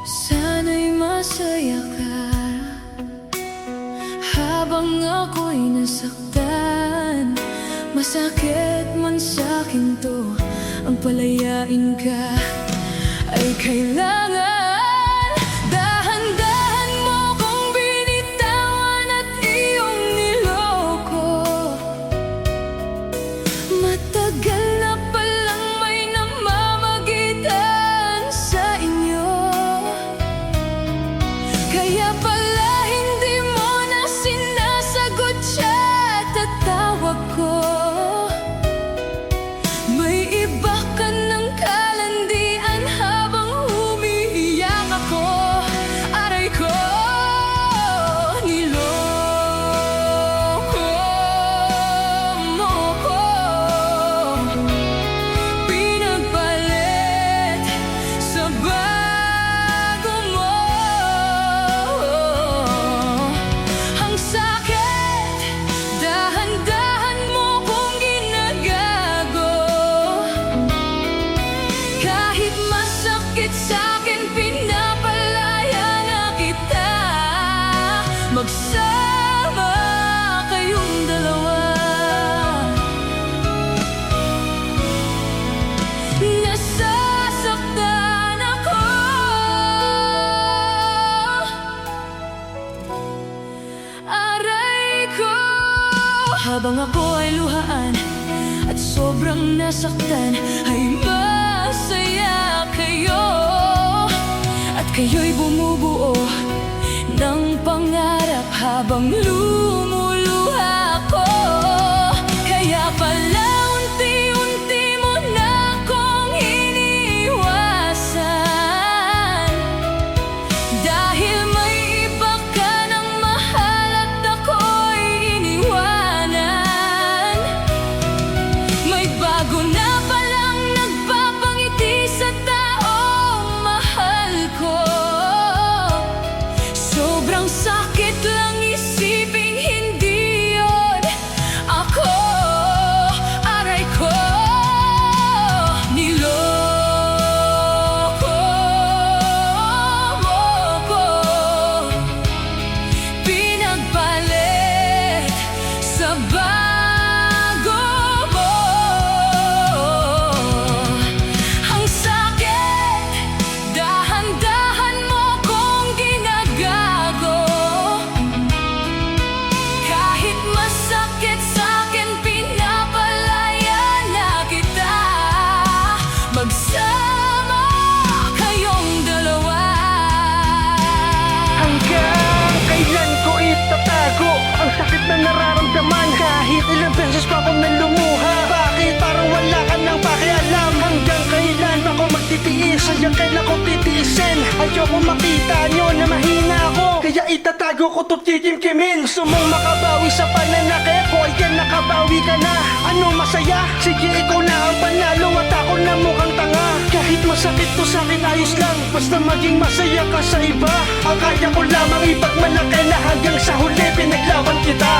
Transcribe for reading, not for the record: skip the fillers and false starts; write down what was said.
Sana'y masaya ka habang ako'y nasaktan. Masakit man sa'kin to, ang palayain ka ay kailangan. Dahan-dahan mo kong binitawan at iyong niloko. Matagal na palang may namamagitan sa inyo, kaya pala hindi mo na sinasagot siya tatawag ko. May iba ka ng kalandian habang umiiyak ako. Aray ko, niloko mo ko. Pinagpalit sa bago mo. Ang sakit, dahan-dahan mo kong ginagago. Kahit masakit sa'kin, pinapalaya na kita. Magsama kayong dalawa. Nasasaktan ako. Aray ko. Habang ako ay luhaan at sobrang nasaktan, ay masaya kayo. At kayo'y bumubuo ng pangarap habang lumuluha ko. Kaya pala unti-unti mo na akong iniwasan, dahil may iba ka ng mahal at ako'y iniwanan. May bago na palang nagpapangiti sa taong mahal ko. Sobrang sakit lang isiping hindi yun ako. Aray ko, niloko mo ko. Pinagpalit sa bago mo. Ang sakit, dahan-dahan mo kong ginagago. Kahit masakit sa'kin, pinapalaya na kita. Magsama kayong dalawa. Hanggang kailan ko itatago ang sakit na nararamdaman? Kahit ilang beses pa akong nalumuha, bakit parang wala ka nang pakialam? Hanggang kailan ako magtitiis? Hanggang kailan ko titiisin? Ayoko makita nyo na mahina ako, kaya itatago ko to kikimkimin. Gusto mong makabawi sa pananakit ko, ayan nakabawi ka na. Ano masaya? Sige, ikaw na ang panalo at ako na mukhang tanga. Kahit masakit to sa'kin, ayos lang, basta maging masaya ka sa iba. Ang kaya ko lamang ipagmalaki na hanggang sa huli pinaglaban kita.